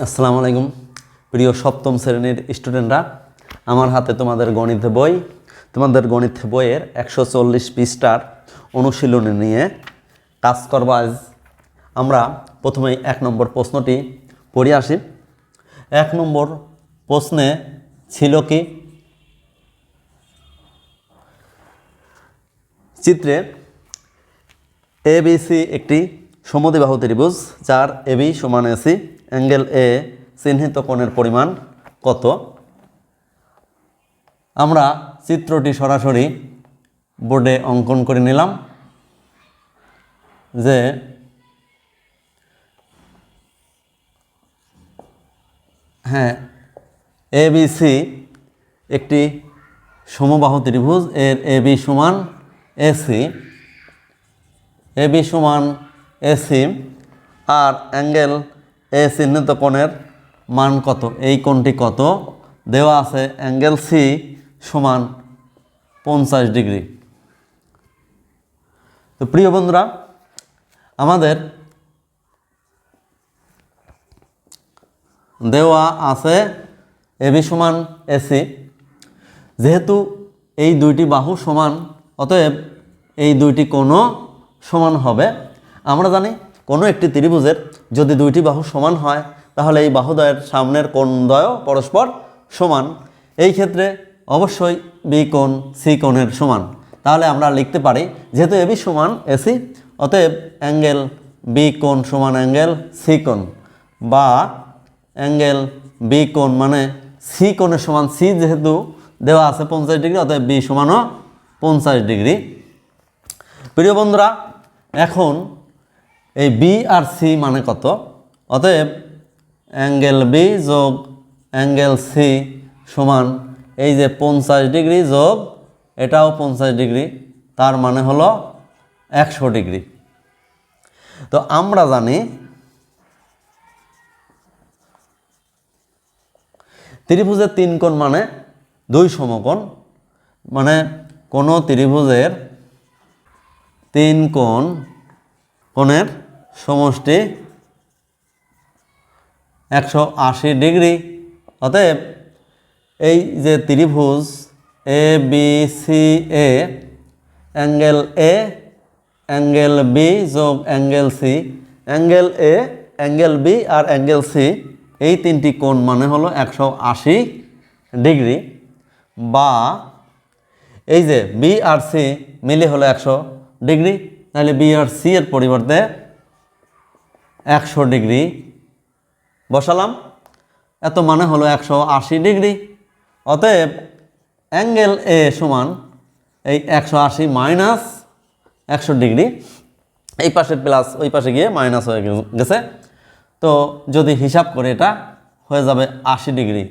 আসসালামু আলাইকুম প্রিয় সপ্তম শ্রেণীর স্টুডেন্টরা, আমার হাতে তোমাদের গণিত বইয়ের 140 পৃষ্ঠার অনুশীলনী নিয়ে কাজ করব। আজ আমরা প্রথমেই 1 নম্বর প্রশ্নটি পড়ে আসি। 1 নম্বর প্রশ্নে ছিল কি, চিত্রে ABC একটি সমদ্বিবাহু ত্রিভুজ, যার AB সমান AC, অ্যাঙ্গেল A চিহ্নিত কোণের পরিমাণ কত? আমরা চিত্রটি সরাসরি বোর্ডে অঙ্কন করে নিলাম যে ABC একটি সমবাহু ত্রিভুজ, এর AB সমান AC আর অ্যাঙ্গেল A চিহ্নিত কোণের মান কত? এই কোণটি কত দেওয়া আছে? অ্যাঙ্গেল C সমান 50 ডিগ্রি। তো প্রিয় বন্ধুরা, আমাদের দেওয়া আছে AB সমান AC। যেহেতু এই দুইটি বাহু সমান, অতএব এই দুইটি কোণও সমান হবে। আমরা জানি কোনো একটি ত্রিভুজের যদি দুইটি বাহু সমান হয়, তাহলে এই বাহুদ্বয়ের সামনের কোণদ্বয় পরস্পর সমান। এই ক্ষেত্রে অবশ্যই বি কোণ সি কোণের সমান। তাহলে আমরা লিখতে পারি, যেহেতু এবি সমান এসি, অতএব অ্যাঙ্গেল বি কোণ সমান অ্যাঙ্গেল সি কোণ, বা অ্যাঙ্গেল বি কোণ মানে সি কোণের সমান। সি যেহেতু দেওয়া আছে 50 ডিগ্রি, অতএব বি সমানও 50 ডিগ্রি। প্রিয় বন্ধুরা, এখন এই বি আর সি মানে কত? অতএব অ্যাঙ্গেল বি যোগ অ্যাঙ্গেল সি সমান এই যে 50 ডিগ্রি যোগ এটাও 50 ডিগ্রি, তার মানে হলো 100 ডিগ্রি। তো আমরা জানি ত্রিভুজের 3 কোণ মানে 2 সমকোণ, মানে কোনো ত্রিভুজের 3 কোণের সমষ্টি 180 ডিগ্রি। অতএব এই যে ত্রিভুজ A B C A, angle A angle B যোগ angle C, angle A angle B আর অ্যাঙ্গেল সি, এই তিনটি কোণ মানে হলো 180 ডিগ্রি। বা এই যে বি আর সি মিলে হলো 100 ডিগ্রি, তাহলে বি আর সি এর পরিবর্তে 100 ডিগ্রি বসালাম, এত মানে হলো 180 ডিগ্রি। অতএব অ্যাঙ্গেল এ সমান এই 180 মাইনাস 100 ডিগ্রি, এই পাশে প্লাস ওই পাশে গিয়ে মাইনাস হয়ে গেছে। তো যদি হিসাব করে এটা হয়ে যাবে 80 ডিগ্রি।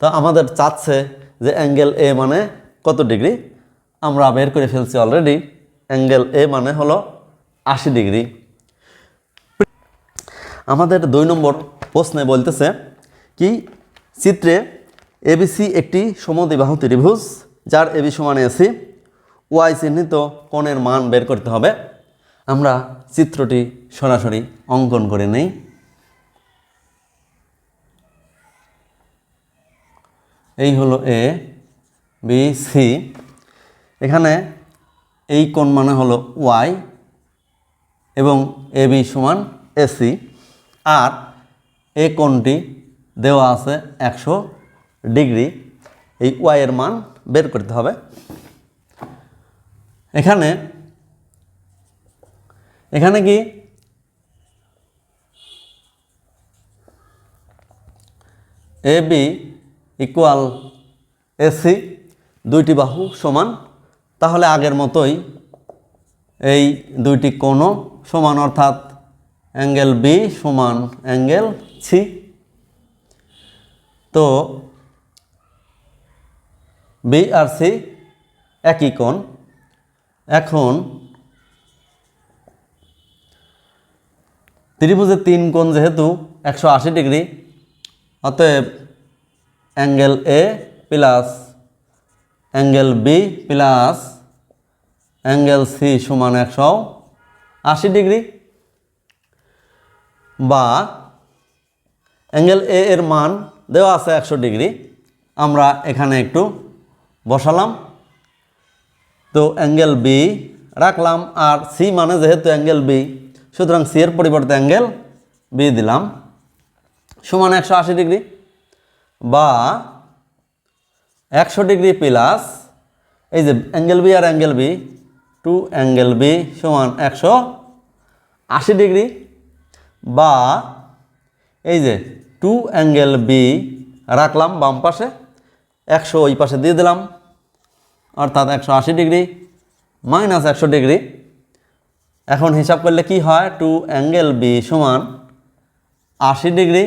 তো আমাদের চাচ্ছে যে অ্যাঙ্গেল এ মানে কত ডিগ্রি? আমরা বের করে ফেলছি অলরেডি। অ্যাঙ্গেল এ মানে হলো 80 ডিগ্রি। আমাদের 2 নম্বর প্রশ্নে বলতেছে কি, চিত্রে এবিসি একটি সমদ্বিবাহু ত্রিভুজ, যার এবি সমান এসি, ওয়াই চিহ্নিত কোণের মান বের করতে হবে। আমরা চিত্রটি সরাসরি অঙ্কন করে নেই। এই হলো এ বি সি, এখানে এই কোণ মানে হলো ওয়াই এবং এ বি সমান এসি, আর এই কোণটি দেওয়া আছে 100 ডিগ্রি। এই ওয়াই এর মান বের করতে হবে। এখানে কি এ বি ইকুয়াল এসি, দুইটি বাহু সমান, তাহলে আগের মতোই এই দুইটি কোণও সমান, অর্থাৎ অ্যাঙ্গেল বি সমান অ্যাঙ্গেল সি। তো বি আর সি একই কোণ। এখন ত্রিভুজের 3 কোণ যেহেতু 180 ডিগ্রি, অতএব angle A plus angle B plus angle C সমান 180 ডিগ্রি। বা অ্যাঙ্গেল এ এর মান দেওয়া আছে 100 ডিগ্রি, আমরা এখানে একটু বসালাম। তো অ্যাঙ্গেল বি রাখলাম, আর সি মানে যেহেতু অ্যাঙ্গেল বি, সুতরাং সি এর পরিবর্তে অ্যাঙ্গেল বি দিলাম, সমান 180 ডিগ্রি বা 100 ডিগ্রি প্লাস এই যে অ্যাঙ্গেল বি আর angle B, two angle B সমান 180 ডিগ্রি বা এই যে টু অ্যাঙ্গেল বি রাখলাম বাম পাশে, 100 ওই পাশে দিয়ে দিলাম, অর্থাৎ 180 ডিগ্রি মাইনাস 100 ডিগ্রি। এখন হিসাব করলে কি হয়, টু অ্যাঙ্গেল বি সমান 80 ডিগ্রি।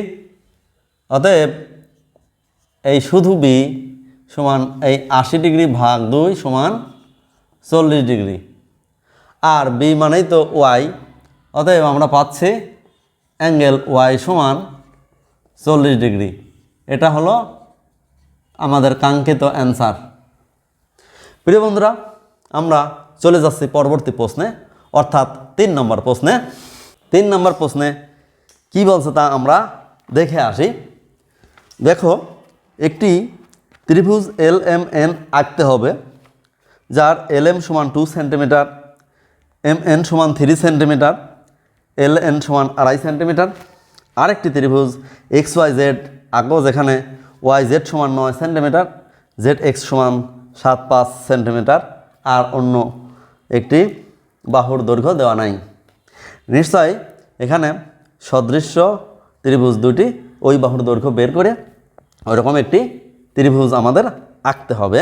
অতএব এই শুধু বি সমান এই 80 ডিগ্রি ভাগ 2 সমান 40 ডিগ্রি, আর বি মানেই তো ওয়াই, অতএব আমরা পাচ্ছি অ্যাঙ্গেল ওয়াই সমান 40 ডিগ্রি। এটা হলো আমাদের কাঙ্ক্ষিত অ্যান্সার। প্রিয় বন্ধুরা, আমরা চলে যাচ্ছি পরবর্তী প্রশ্নে, অর্থাৎ 3 নম্বর প্রশ্নে। 3 নম্বর প্রশ্নে কি বলছে তা আমরা দেখে আসি। দেখো, একটি ত্রিভুজ এল এম এন আঁকতে হবে, যার এল এম সমান 2 সেন্টিমিটার, এম এন সমান 3 সেন্টিমিটার, এল এন সমান 2.5 সেন্টিমিটার। আরেকটি ত্রিভুজ এক্স ওয়াই জেড আঁকবো, যেখানে ওয়াই জেড সমান 9 সেন্টিমিটার, জেড এক্স সমান 7.5 সেন্টিমিটার, আর অন্য একটি বাহুর দৈর্ঘ্য দেওয়া নাই। নিশ্চয় এখানে সদৃশ্য ত্রিভুজ দুটি, ওই বাহুর দৈর্ঘ্য বের করে ওইরকম একটি ত্রিভুজ আমাদের আঁকতে হবে।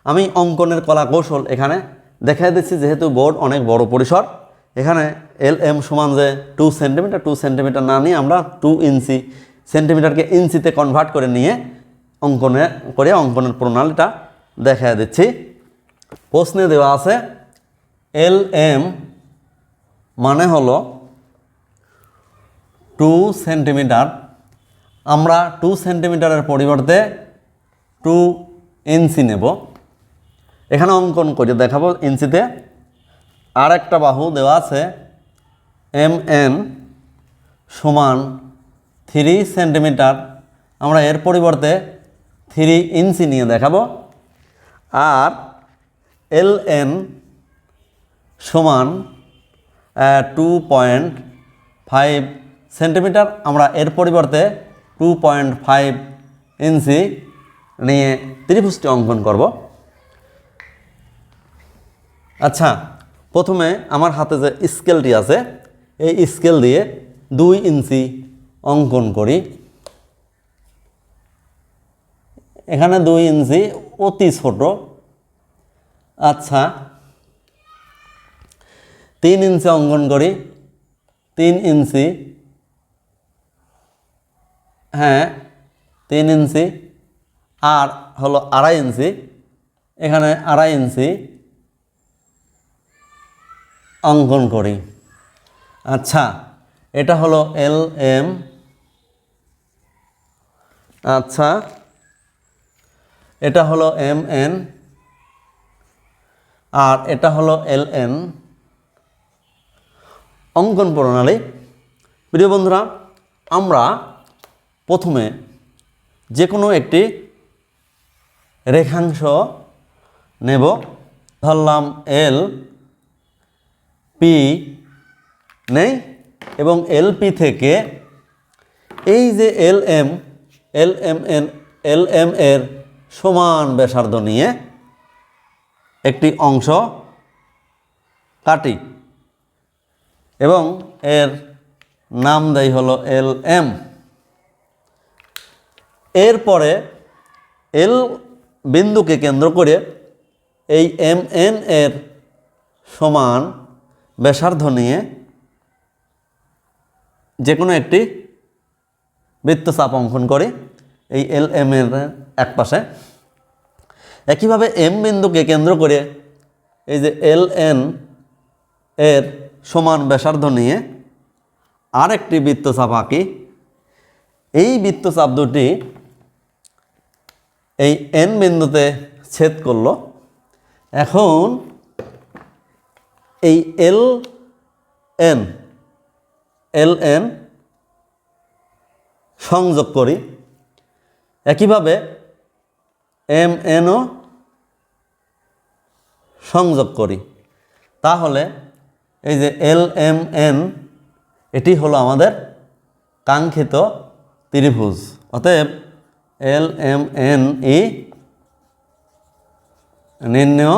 আমি অঙ্কনের কলা কৌশল এখানে দেখাই দিচ্ছি, যেহেতু বোর্ড অনেক বড় পরিসর। এখানে এল এম সমান যে 2 সেন্টিমিটার, 2 সেন্টিমিটার না নিয়ে আমরা 2 ইঞ্চি, সেন্টিমিটারকে ইঞ্চিতে কনভার্ট করে নিয়ে অঙ্কনের প্রণালীটা দেখাই দিচ্ছি। প্রশ্নে দেওয়া আছে এল এম মানে হলো 2 সেন্টিমিটার। আমরা 2 সেন্টিমিটারের পরিবর্তে 2 ইঞ্চি নেব। এখানে অঙ্কন করে দেখাবো ইঞ্চিতে। আর একটা বাহু দেওয়া আছে এম এন সমান 3 সেন্টিমিটার, আমরা এর পরিবর্তে 3 ইঞ্চি নিয়ে দেখাবো। আর এল এন সমান 2.5 সেন্টিমিটার, আমরা এর পরিবর্তে 2.5 ইঞ্চি নিয়ে ত্রিভুজটি অঙ্কন করব। আচ্ছা, প্রথমে আমার হাতে যে স্কেলটি আছে, এই স্কেল দিয়ে 2 ইঞ্চি অঙ্কন করি। এখানে 2 ইঞ্চি অতি ছোট। আচ্ছা, 3 ইঞ্চি অঙ্কন করি। 3 ইঞ্চি, হ্যাঁ 3 ইঞ্চি, আর হলো 2.5 ইঞ্চি। এখানে 2.5 ইঞ্চি অঙ্কন করি। আচ্ছা, এটা হলো এল এম। আচ্ছা, এটা হলো এম এন, আর এটা হলো এল এন। অঙ্কন প্রণালী। প্রিয় বন্ধুরা, আমরা প্রথমে যে কোনো একটি রেখাংশ নেব। ধরলাম এল পি নেই, এবং এল পি থেকে এই যে এল এম এর সমান ব্যাসার্ধ নিয়ে একটি অংশ কাটি, এবং এর নাম দেই হলো এল এম। এরপরে এল বিন্দুকে কেন্দ্র করে এই এম এন এর সমান ব্যাসার্ধ নিয়ে যে কোনো একটি বৃত্তচাপ অঙ্কন করি এই এল এম এর এক পাশে। একইভাবে এম বিন্দুকে কেন্দ্র করে এই যে এল এন এর সমান ব্যাসার্ধ নিয়ে আর একটি বৃত্তচাপ আঁকি। এই বৃত্তচাপ দুটি এই এন বিন্দুতে ছেদ করল। এখন এই এল এন সংযোগ করি, একইভাবে এম এনও সংযোগ করি, তাহলে এই যে এল এম এন এটি হলো আমাদের কাঙ্ক্ষিত ত্রিভুজ। অতএব এল এম এন ই নির্ণেয়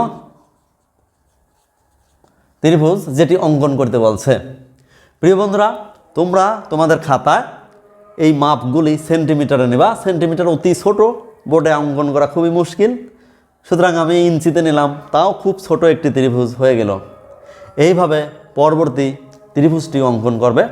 ত্রিভুজ, যেটি অঙ্কন করতে বলছে। প্রিয় বন্ধুরা, তোমরা তোমাদের খাতায় এই মাপগুলি সেন্টিমিটারে নেবা। সেন্টিমিটার অতি ছোট, বোর্ডে অঙ্কন করা খুবই মুশকিল, সুতরাং আমি ইঞ্চিতে নিলাম, তাও খুব ছোট একটি ত্রিভুজ হয়ে গেল। এইভাবে পরবর্তী ত্রিভুজটি অঙ্কন করবে।